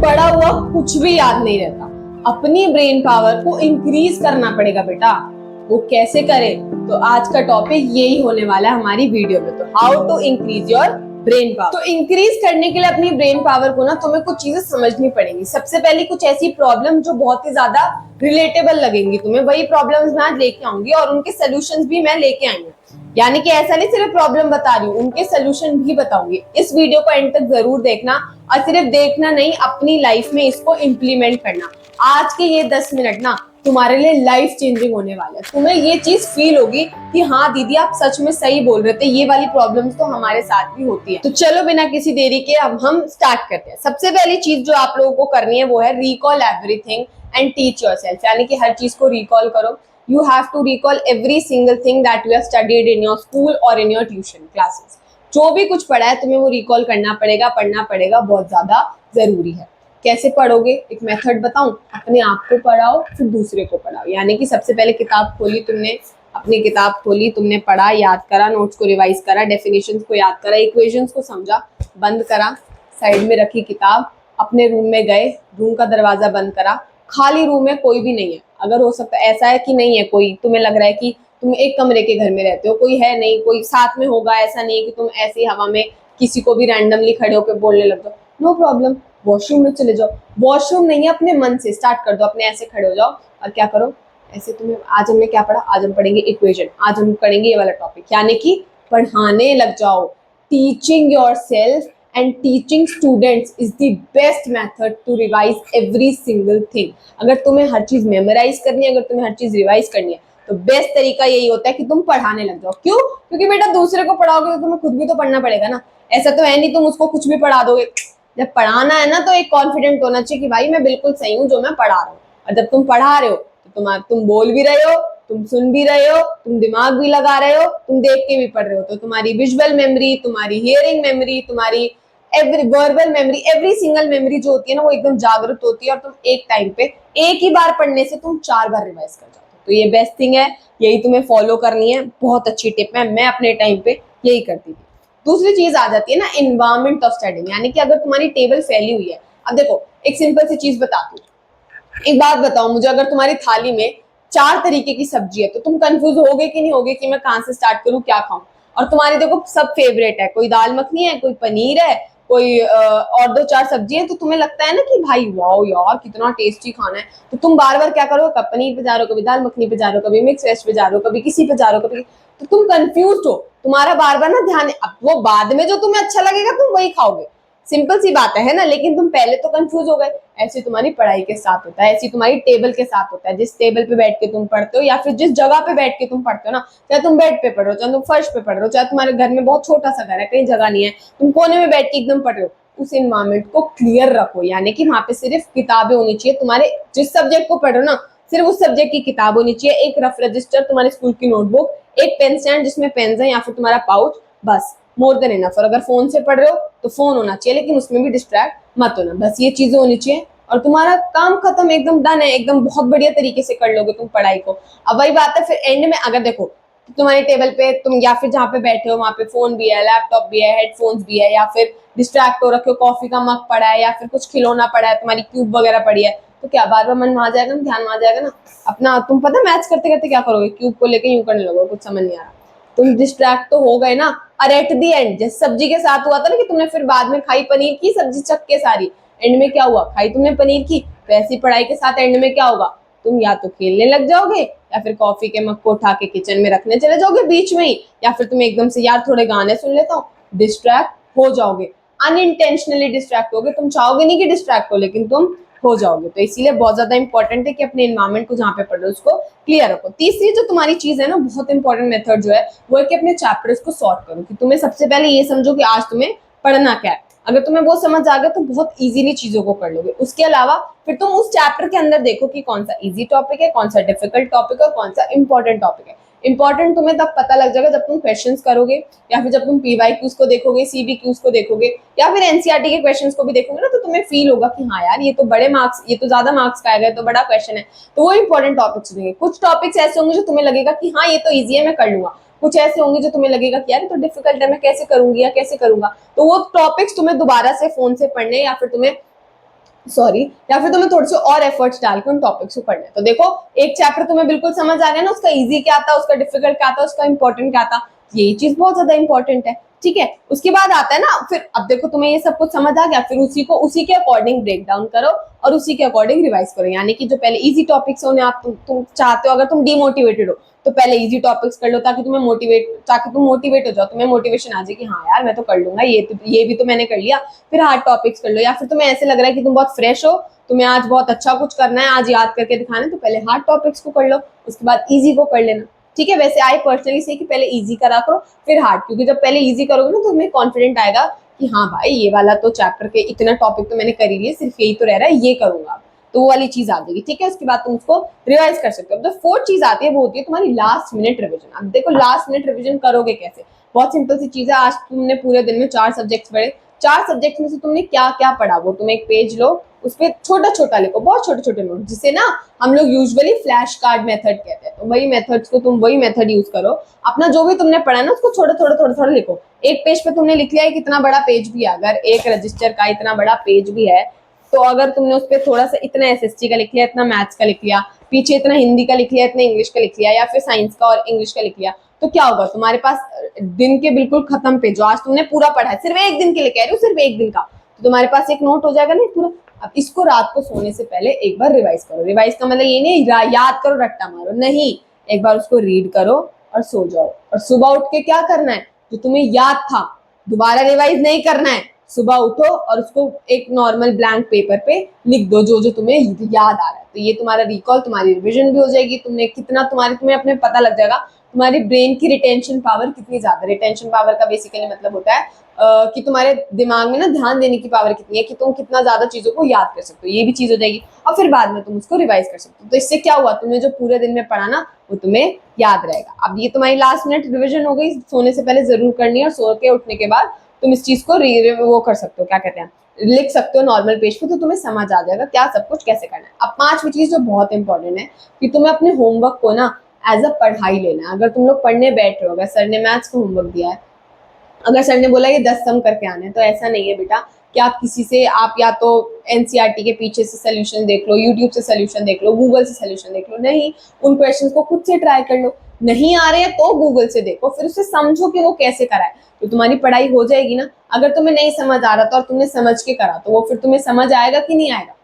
पढ़ा हुआ कुछ भी याद नहीं रहता। अपनी ब्रेन पावर को इंक्रीज करना पड़ेगा बेटा। वो कैसे करें? तो आज का टॉपिक यही होने वाला है हमारी वीडियो में। तो how to increase your brain power. तो इंक्रीज करने के लिए अपनी ब्रेन पावर को ना तुम्हें कुछ चीजें समझनी पड़ेंगी। सबसे पहले कुछ ऐसी प्रॉब्लम जो बहुत ही ज्यादा रिलेटेबल लगेंगी तुम्हें, वही प्रॉब्लम्स मैं आज लेके आऊंगी और उनके सोल्यूशंस भी मैं लेके आई हूँ। यानी कि ऐसा नहीं सिर्फ प्रॉब्लम बता रही हूँ, उनके सोल्यूशन भी बताऊंगी। इस वीडियो को एंड तक जरूर देखना और सिर्फ देखना नहीं, अपनी लाइफ में इसको इम्प्लीमेंट करना। आज के ये 10 मिनट ना तुम्हारे लिए लाइफ चेंजिंग होने वाला है। तुम्हें ये चीज फील होगी कि हाँ दीदी आप सच में सही बोल रहे थे, ये वाली प्रॉब्लम्स तो हमारे साथ भी होती है। तो चलो बिना किसी देरी के अब हम स्टार्ट करते हैं। सबसे पहली चीज जो आप लोगों को करनी है वो है recall everything and teach yourself. यानी कि हर चीज को रिकॉल करो। You have to recall every single thing that you have studied in your school or in your tuition classes. जो भी कुछ पढ़ा है तुम्हें वो रिकॉल करना पड़ेगा, पढ़ना पड़ेगा, बहुत ज्यादा जरूरी है। कैसे पढ़ोगे? एक मेथड बताऊं। अपने आप को पढ़ाओ फिर दूसरे को पढ़ाओ। यानी कि सबसे पहले किताब खोली तुमने, अपनी किताब खोली, तुमने पढ़ा, याद करा, नोट्स को रिवाइज करा, डेफिनेशंस को याद करा, इक्वेशंस को समझा, बंद करा, साइड में रखी किताब, अपने रूम में गए, रूम का दरवाजा बंद करा, खाली रूम है, कोई भी नहीं है। अगर हो सकता है ऐसा है कि नहीं है कोई, तुम्हें लग रहा है कि तुम एक कमरे के घर में रहते हो, कोई है नहीं, कोई साथ में होगा, ऐसा नहीं है कि तुम ऐसी हवा में किसी को भी रैंडमली खड़े होकर बोलने लग जाओ, नो प्रॉब्लम, वॉशरूम में चले जाओ। वॉशरूम नहीं है, अपने मन से स्टार्ट कर दो, अपने ऐसे खड़े हो जाओ और क्या करो, ऐसे तुम्हें आज हमने क्या पढ़ा, आज हम पढ़ेंगे इक्वेशन, आज हम पढ़ेंगे ये वाला टॉपिक। यानी कि पढ़ाने लग जाओ। Teaching yourself and teaching students is the best method to revise every single thing. अगर तुम्हें हर चीज मेमोराइज करनी है, अगर तुम्हें हर चीज रिवाइज करनी है, तो बेस्ट तरीका यही होता है कि तुम पढ़ाने लग जाओ। क्यों? क्योंकि बेटा दूसरे को पढ़ाओगे तो तुम्हें खुद भी तो पढ़ना पड़ेगा ना। ऐसा तो है नहीं तुम उसको कुछ भी पढ़ा दोगे। जब पढ़ाना है ना तो एक कॉन्फिडेंट होना चाहिए कि भाई मैं बिल्कुल सही हूँ जो मैं पढ़ा रहा हूँ। और जब तुम पढ़ा रहे हो तो तुम बोल भी रहे हो, तुम सुन भी रहे हो, तुम दिमाग भी लगा रहे हो, तुम देख के भी पढ़ रहे हो, तो तुम्हारी विजुअल मेमोरी, तुम्हारी हियरिंग मेमोरी, तुम्हारी every verbal memory, every single memory जो होती है ना वो एकदम जागृत होती है और तुम एक टाइम पे एक ही बार पढ़ने से तुम 4 बार रिवाइज कर जाते हो। तो ये बेस्ट थिंग है, यही तुम्हें फॉलो करनी है। बहुत अच्छी टिप है, मैं अपने टाइम पे यही करती थी। दूसरी चीज आ जाती है ना एनवायरमेंट ऑफ स्टडिंग। यानी कि अगर तुम्हारी टेबल फैली हुई है, अब देखो एक सिंपल सी चीज बताती हूँ। एक बात बताओ मुझे, अगर तुम्हारी थाली में 4 तरीके की सब्जी है तो तुम कंफ्यूज होगे कि नहीं होगे कि मैं कहाँ से स्टार्ट करूँ, क्या खाऊं। और तुम्हारी देखो सब फेवरेट है, कोई दाल मखनी है, कोई पनीर है, कोई और 2-4 सब्जी है, तो तुम्हें लगता है ना कि भाई वाओ यार कितना टेस्टी खाना है, तो तुम बार बार क्या करो, कभी पनीर पे जा रहे हो, कभी दाल मखनी पे जा रहे हो, कभी मिक्स वेज पे जा रहे हो, कभी किसी पे जा रहे हो, कभी, तो तुम कंफ्यूज हो। तुम्हारा बार बार ना ध्यान, अब वो बाद में जो तुम्हें अच्छा लगेगा तुम वही खाओगे। सिंपल सी बात है ना, लेकिन तुम पहले तो कंफ्यूज हो गए। ऐसी तुम्हारी पढ़ाई के साथ होता है, ऐसी तुम्हारी टेबल के साथ होता है। जिस टेबल पे बैठ के तुम पढ़ते हो या फिर जिस जगह पे बैठ के तुम पढ़ते हो ना, चाहे तुम बेड पे पढ़ रहे हो, चाहे तुम फर्श पे पढ़ रहे हो, चाहे तुम्हारे घर में बहुत छोटा सा घर है, कहीं जगह नहीं है, तुम कोने में बैठ के एकदम पढ़ रहे हो, उस एनवायरमेंट को क्लियर रखो। यानी कि वहां पे सिर्फ किताबें होनी चाहिए, तुम्हारे जिस सब्जेक्ट को पढ़ रहे हो ना सिर्फ उस सब्जेक्ट की किताब होनी चाहिए, एक रफ रजिस्टर, तुम्हारे स्कूल की नोटबुक, एक पेन स्टैंड जिसमें पेन्स है या फिर तुम्हारा पाउच, बस मोर देन इनफ। और अगर फोन से पढ़ रहे हो तो फोन होना चाहिए, लेकिन उसमें भी डिस्ट्रैक्ट मत होना। बस ये चीजें होनी चाहिए और तुम्हारा काम खत्म, एकदम डन है, एकदम बहुत बढ़िया तरीके से कर लोगे तुम पढ़ाई को। अब वही बात है फिर एंड में, अगर देखो तुम्हारी टेबल पे तुम या फिर जहाँ पे बैठे हो वहां पे फोन भी है, लैपटॉप भी है, हेडफोन्स भी है, या फिर डिस्ट्रैक्ट हो रखे हो, कॉफी का मग पड़ा है या फिर कुछ खिलौना पड़ा है, तुम्हारी क्यूब वगैरह पड़ी है, तो क्या बार बार मन वहां जाएगा ना, ध्यान वहां जाएगा ना। अपना तुम पता मैच करते करते क्या करोगे, क्यूब को लेके यूं करने लगोगे, कुछ समझ नहीं आ रहा, तुम डिस्ट्रैक्ट तो हो गए ना। और एट दी एंड जैसे सब्जी के साथ हुआ था ना कि तुमने फिर बाद में खाई पनीर की सब्जी चक के सारी, एंड में क्या हुआ, खाई तुमने पनीर की, वैसी पढ़ाई के साथ एंड में क्या होगा, तुम या तो खेलने लग जाओगे या फिर कॉफी के मग को उठा के किचन में रखने चले जाओगे बीच में ही, या फिर तुम एकदम से यार थोड़े गाने सुन लेता हूँ, डिस्ट्रैक्ट हो जाओगे, अनइंटेंशनली डिस्ट्रैक्ट होगे। तुम चाहोगे नहीं कि डिस्ट्रैक्ट हो, लेकिन तुम हो जाओगे। तो इसीलिए बहुत ज्यादा इंपॉर्टेंट है कि अपने एनवायरमेंट को जहाँ पे पढ़ रहे हो उसको क्लियर रखो। तीसरी जो तुम्हारी चीज है ना, बहुत इंपॉर्टेंट मेथड जो है वो है कि अपने चैप्टर्स को सॉर्ट करो। कि तुम्हें सबसे पहले ये समझो कि आज तुम्हें पढ़ना क्या है। अगर तुम्हें वो समझ आ गया तो बहुत इजीली चीजों को कर लोगे। उसके अलावा फिर तुम उस चैप्टर के अंदर देखो कि कौन सा इजी टॉपिक है, कौन सा डिफिकल्ट टॉपिक है, कौन सा इंपॉर्टेंट टॉपिक है। इंपॉर्टेंट तुम्हें तब पता लग जाएगा जब तुम क्वेश्चंस करोगे, या फिर जब तुम पीवाईक्यूज को देखोगे, सीबीक्यूज को देखोगे, या फिर एनसीईआरटी के क्वेश्चंस को भी देखोगे ना, तो तुम्हें फील होगा कि हाँ यार ये तो बड़े मार्क्स, ये तो ज्यादा मार्क्स का आएगा, तो बड़ा क्वेश्चन है। तो वो इंपॉर्टेंट टॉपिक्स होंगे। कुछ टॉपिक्स ऐसे होंगे जो तुम्हें लगेगा कि हाँ ये तो ईजी है, मैं कर लूंगा। कुछ ऐसे होंगे जो तुम्हें लगेगा कि यार ये तो डिफिकल्ट है, मैं कैसे करूंगी या कैसे करूंगा। तो वो टॉपिक्स तुम्हें दोबारा से फोन से पढ़ने या फिर तुम्हें सॉरी, या फिर तुम्हें थोड़े से और एफर्ट्स डाल के उन टॉपिक्स को पढ़ना है। तो देखो, एक चैप्टर तुम्हें बिल्कुल समझ आ गया ना, उसका इजी क्या था, उसका डिफिकल्ट क्या था, उसका इंपॉर्टेंट क्या था, यही चीज बहुत ज्यादा इंपॉर्टेंट है। ठीक है, उसके बाद आता है ना, फिर अब देखो तुम्हें ये सब कुछ समझ आ गया, फिर उसी के अकॉर्डिंग ब्रेक डाउन करो और उसी के अकॉर्डिंग रिवाइज करो। यानी कि जो पहले इजी टॉपिक्स होने आप तुम चाहते हो, अगर तुम डिमोटिवेटेड हो तो पहले इजी टॉपिक्स कर लो, ताकि तुम मोटिवेट हो जाओ, तुम्हें मोटिवेशन आ जाए कि हाँ यार मैं तो कर लूंगा, ये भी तो मैंने कर लिया। फिर हार्ड टॉपिक्स कर लो, या फिर तुम्हें ऐसे लग रहा है कि तुम बहुत फ्रेश हो, तुम्हें आज बहुत अच्छा कुछ करना है, आज याद करके दिखाना है, तो पहले हार्ड टॉपिक्स को कर लो, उसके बाद इजी को कर लेना। ठीक है, वैसे आई पर्सनली से कि पहले इजी करा करो फिर हार्ड, क्योंकि जब पहले इजी करोगे ना तो तुम्हें कॉन्फिडेंट आएगा कि हाँ भाई ये वाला तो चैप्टर के इतना टॉपिक तो मैंने कर ही लिया, सिर्फ यही तो रह रहा है, ये करूंगा, तो वो वाली चीज आ जाएगी। ठीक है, उसके बाद तुम उसको रिवाइज कर सकते हो। तो फोर्थ चीज आती है, वो होती है तुम्हारी लास्ट मिनट रिविजन। अब देखो लास्ट मिनट रिविजन करोगे कैसे, बहुत सिंपल सी चीज है। आज तुमने पूरे दिन में 4 सब्जेक्ट्स पढ़े, 4 सब्जेक्ट में से तुमने क्या क्या पढ़ा वो तुम एक पेज लो, उस पर छोटा छोटा लिखो, बहुत छोटे छोटे नोट, जिसे ना हम लोग यूजुअली फ्लैश कार्ड मेथड कहते हैं। तो वही मेथड यूज करो, अपना जो भी तुमने पढ़ा ना उसको थोड़ा लिखो। एक पेज पे तुमने लिख लिया है, कितना बड़ा पेज भी है, अगर एक रजिस्टर का इतना बड़ा पेज भी है, तो अगर तुमने उस पर थोड़ा सा इतना एसएसटी का लिख लिया, इतना मैथ्स का लिख लिया, पीछे इतना हिंदी का लिख लिया, इतना इंग्लिश का लिख लिया, या फिर साइंस का और इंग्लिश का लिख लिया, तो क्या होगा तुम्हारे पास दिन के बिल्कुल खत्म पे, जो आज तुमने पूरा पढ़ा है, सिर्फ एक दिन के लिए कह रही हूँ, सिर्फ एक दिन का, तो तुम्हारे पास एक नोट हो जाएगा ना पूरा। अब इसको रात को सोने से पहले एक बार रिवाइज करो। रिवाइज का मतलब ये नहीं याद करो रट्टा मारो, नहीं, एक बार उसको रीड करो और सो जाओ। और सुबह उठ के क्या करना है, जो तुम्हें याद था दोबारा रिवाइज नहीं करना है, सुबह उठो और उसको एक नॉर्मल ब्लैंक पेपर पे लिख दो जो जो तुम्हें याद आ रहा है। तो ये तुम्हारा रिकॉल, तुम्हारी रिविजन भी हो जाएगी, तुम्हें अपने पता लग जाएगा तुम्हारी ब्रेन की रिटेंशन पावर कितनी ज्यादा। रिटेंशन पावर का बेसिकली मतलब होता है कि तुम्हारे दिमाग में ना ध्यान देने की पावर कितनी है, कि तुम कितना ज्यादा चीजों को याद कर सकते हो, ये भी चीज हो जाएगी। और फिर बाद में तुम उसको रिवाइज कर सकते हो। तो इससे क्या हुआ, तुमने जो पूरे दिन में पढ़ा ना वो तुम्हें याद रहेगा। अब ये तुम्हारी लास्ट मिनट रिविजन हो गई, सोने से पहले जरूर करनी है, और सो के उठने के बाद तुम इस चीज को वो कर सकते हो, क्या कहते हैं, लिख सकते हो नॉर्मल पेज पे, तो तुम्हें समझ आ जाएगा क्या सब कुछ कैसे करना है। अब 5वीं चीज जो बहुत इंपॉर्टेंट है, कि तुम्हें अपने होमवर्क को ना एज अ पढ़ाई लेना है। अगर तुम लोग पढ़ने बैठ रहे हो, अगर सर ने मैथ्स का होमवर्क दिया है, अगर सर ने बोला ये 10 सम करके आने, तो ऐसा नहीं है बेटा कि आप किसी से, आप या तो एनसीईआरटी के पीछे से सोल्यूशन देख लो, यूट्यूब से सोल्यूशन देख लो, गूगल से सोल्यूशन देख लो, नहीं, उन क्वेश्चंस को खुद से ट्राई कर लो। नहीं आ रहे हैं तो गूगल से देखो, फिर उससे समझो कि वो कैसे कराए, तो तुम्हारी पढ़ाई हो जाएगी ना। अगर तुम्हें नहीं समझ आ रहा था और तुमने समझ के करा, तो वो फिर तुम्हें समझ आएगा कि नहीं आएगा,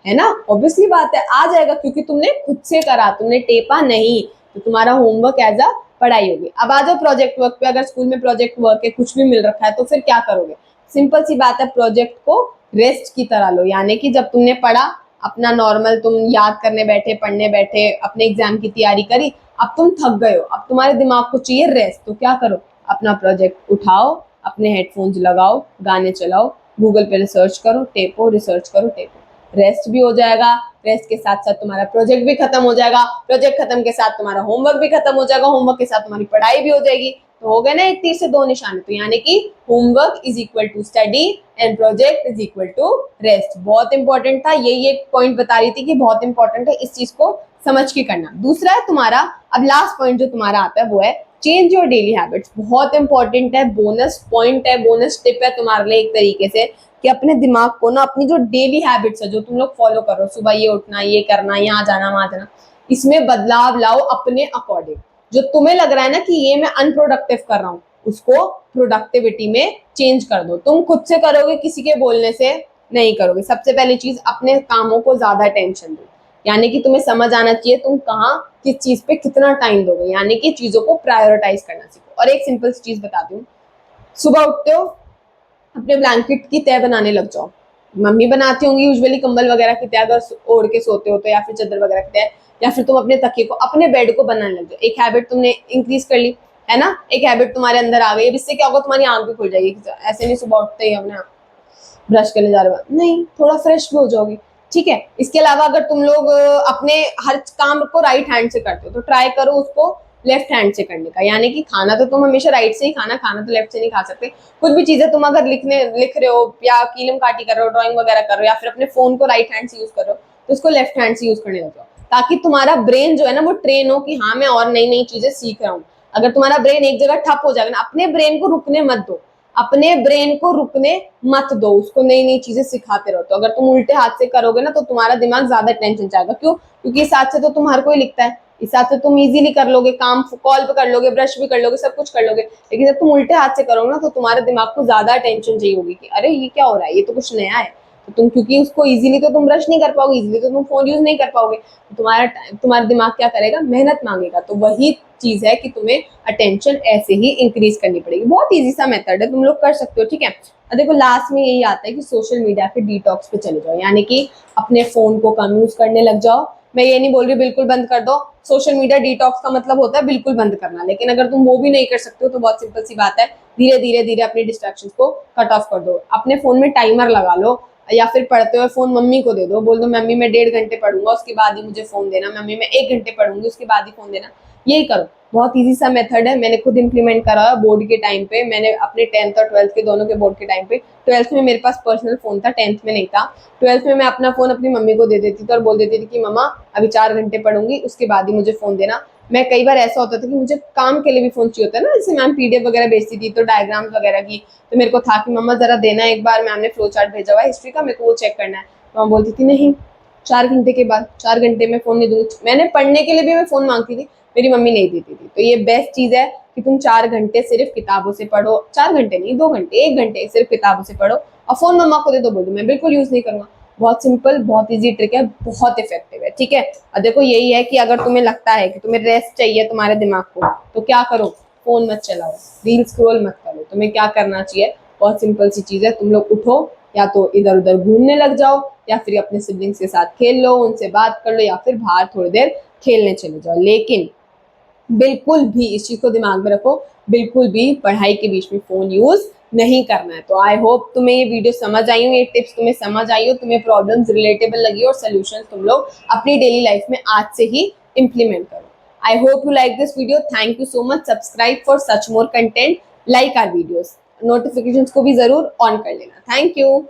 है ना, ऑब्वियसली बात है आ जाएगा, क्योंकि तुमने खुद से करा, तुमने टेपा नहीं, तो तुम्हारा होमवर्क एज अ पढ़ाई होगी। अब आ जाओ प्रोजेक्ट वर्क पे। अगर स्कूल में प्रोजेक्ट वर्क है, कुछ भी मिल रखा है, तो फिर क्या करोगे, सिंपल सी बात है, प्रोजेक्ट को रेस्ट की तरह लो। यानी कि जब तुमने पढ़ा, अपना नॉर्मल तुम याद करने बैठे, पढ़ने बैठे, अपने एग्जाम की तैयारी करी, अब तुम थक गए हो, अब तुम्हारे दिमाग को चाहिए रेस्ट, तो क्या करो, अपना प्रोजेक्ट उठाओ, अपने हेडफोन्स लगाओ, गाने चलाओ, गूगल पे रिसर्च करो, टेपो, रिसर्च करो, टेपो, रेस्ट भी हो जाएगा, रेस्ट के साथ साथ तुम्हारा प्रोजेक्ट भी खत्म हो जाएगा, प्रोजेक्ट खत्म के साथ तुम्हारा होमवर्क भी खत्म हो जाएगा, होमवर्क के साथ तुम्हारी पढ़ाई भी हो जाएगी। तो हो गए ना एक तीर से दो निशाने। तो यानी कि homework is equal to study and project is equal to rest. बहुत इंपॉर्टेंट था, यही एक पॉइंट बता रही थी कि बहुत इंपॉर्टेंट है, इस चीज को समझ के करना। दूसरा है तुम्हारा, अब लास्ट पॉइंट जो तुम्हारा आता है वो है चेंज योर डेली हैबिट्स। बहुत इंपॉर्टेंट है, बोनस पॉइंट है, बोनस टिप है तुम्हारे लिए एक तरीके से, कि अपने दिमाग को ना, अपनी जो डेली हैबिट्स है जो तुम लोग फॉलो करो, सुबह ये उठना, ये करना, यहाँ जाना, वहां जाना, इसमें बदलाव लाओ अपने अकॉर्डिंग। जो तुम्हें लग रहा है ना कि ये मैं अनप्रोडक्टिव कर रहा हूँ, उसको प्रोडक्टिविटी में चेंज कर दो। तुम खुद से करोगे, किसी के बोलने से नहीं करोगे। सबसे पहली चीज, अपने कामों को ज्यादा टेंशन दो। यानी कि तुम्हें समझ आना चाहिए तुम कहाँ किस चीज पे कितना टाइम दोगे, यानी कि चीजों को प्रायोरिटाइज करना सीखो। और एक सिंपल सी चीज बताती हूँ, सुबह उठते हो, अपने ब्लैंकेट की तह बनाने लग जाओ। मम्मी बनाती होंगी यूजुअली कंबल वगैरह की तह, अगर ओढ़ के सोते हो तो, या फिर चादर वगैरह की तह, या फिर तुम अपने तकिए को, अपने बेड को बनाने लग जाओ। एक हैबिट तुमने इंक्रीज कर ली, है ना, एक हैबिट तुम्हारे अंदर आ गई। अब इससे क्या होगा, तुम्हारी आंख भी खुल जाएगी। ऐसे नहीं सुबह उठते ही अपने ब्रश करने जा रहे हो, नहीं, थोड़ा फ्रेश भी हो जाओगे। ठीक है, इसके अलावा अगर तुम लोग अपने हर काम को राइट हैंड से करते हो, तो ट्राई करो उसको लेफ्ट हैंड से करने का। यानी कि खाना तो तुम हमेशा राइट से ही खाना तो लेफ्ट से नहीं खा सकते। कुछ भी चीजें तुम अगर लिख रहे हो, या कीलम काटी कर रहे हो, ड्राइंग वगैरह कर रहे हो, या फिर अपने फोन को राइट हैंड से यूज कर रहे हो, तो उसको लेफ्ट हैंड से यूज करने लग जाओ, ताकि तुम्हारा ब्रेन जो है ना वो ट्रेन हो कि हाँ मैं और नई नई चीजें सीख रहा हूँ। अगर तुम्हारा ब्रेन एक जगह ठप हो जाएगा ना, अपने ब्रेन को रुकने मत दो, अपने ब्रेन को रुकने मत दो, उसको नई नई चीजें सिखाते रहो। तो अगर तुम उल्टे हाथ से करोगे ना तो तुम्हारा दिमाग ज्यादा टेंशन जाएगा। क्यों? क्योंकि इस हाथ से तो तुम हर कोई लिखता है, इस हाथ से तुम इजीली कर लोगे काम, कॉल पे कर लोगे, ब्रश भी कर लोगे, सब कुछ कर लोगे। लेकिन जब तुम उल्टे हाथ से करोगे ना तो तुम्हारे दिमाग को ज्यादा टेंशन चाहिए होगी कि अरे ये क्या हो रहा है, ये तो कुछ नया है। तो तुम, क्योंकि उसको इजीली तो तुम ब्रश नहीं कर पाओगे, इजीली तो तुम फोन यूज नहीं कर पाओगे, तो तुम्हारा दिमाग क्या करेगा, मेहनत मांगेगा। तो वही चीज है कि तुम्हें अटेंशन ऐसे ही इंक्रीज करनी पड़ेगी। बहुत इजी सा मेथड है, तुम लोग कर सकते हो, ठीक है। और देखो लास्ट में यही आता है कि सोशल मीडिया पे डिटॉक्स पे चले जाओ, यानी कि अपने फोन को कम यूज करने लग जाओ। मैं ये नहीं बोल रही बिल्कुल बंद कर दो, सोशल मीडिया डिटॉक्स का मतलब होता है बिल्कुल बंद करना। लेकिन अगर तुम वो भी नहीं कर सकते हो तो बहुत सिंपल सी बात है, धीरे धीरे धीरे अपनी डिस्ट्रैक्शंस को कट ऑफ कर दो। अपने फोन में टाइमर लगा लो, या फिर पढ़ते हुए फोन मम्मी को दे दो, बोल दो मम्मी मैं 1.5 घंटे पढ़ूंगा उसके बाद ही मुझे फोन देना, मम्मी मैं 1 घंटे पढ़ूंगी उसके बाद ही फोन देना। यही करो, बहुत इजी सा मेथड है, मैंने खुद इंप्लीमेंट करा है बोर्ड के टाइम पे। मैंने अपने 10th और 12th के दोनों के बोर्ड के टाइम पे, 12th में मेरे पास पर्सनल फोन था, 10th में नहीं था। 12th में मैं अपना फोन अपनी मम्मी को दे देती थी और बोल देती थी कि मम्मा अभी 4 घंटे पढ़ूंगी उसके बाद ही मुझे फोन देना। मैं कई बार ऐसा होता था कि मुझे काम के लिए भी फोन चाहिए होता है ना, जैसे मैम पीडीएफ वगैरह भेजती थी तो डायग्राम्स वगैरह की, तो मेरे को था कि मम्मा जरा देना एक बार, मैम ने फ्लो चार्ट भेजा हुआ है हिस्ट्री का, मेरे को वो चेक करना है। मम्मा बोलती थी नहीं, 4 घंटे के बाद, 4 घंटे में फोन नहीं दूंगी। मैंने पढ़ने के लिए भी मैं फोन मांगती थी, मेरी मम्मी नहीं देती थी। तो ये बेस्ट चीज है कि तुम 4 घंटे सिर्फ किताबों से पढ़ो, 4 घंटे नहीं 2 घंटे, 1 घंटे सिर्फ किताबों से पढ़ो, और फोन मम्मा को दे दो, बोल दो मैं बिल्कुल यूज नहीं करूंगा। बहुत सिंपल, बहुत इजी ट्रिक है, बहुत इफेक्टिव है, ठीक है। और देखो यही है कि अगर तुम्हें लगता है कि तुम्हें रेस्ट चाहिए तुम्हारे दिमाग को, तो क्या करो, फोन मत चलाओ, रील स्क्रॉल मत करो। तुम्हें क्या करना चाहिए, बहुत सिंपल सी चीज है, तुम लोग उठो, या तो इधर उधर घूमने लग जाओ, या फिर अपने सिबलिंग्स के साथ खेल लो, उनसे बात कर लो, या फिर बाहर थोड़ी देर खेलने चले जाओ। लेकिन बिल्कुल भी इस चीज को दिमाग में रखो, बिल्कुल भी पढ़ाई के बीच में फोन यूज नहीं करना है। तो आई होप तुम्हें ये वीडियो समझ आई हो, ये टिप्स तुम्हें समझ आई हो, तुम्हें प्रॉब्लम्स रिलेटेबल लगी और सोल्यूशंस तुम लोग अपनी डेली लाइफ में आज से ही इंप्लीमेंट करो। I hope you like this video, thank you so much, subscribe for such more content, like our videos, notifications को भी जरूर ऑन कर लेना। Thank you.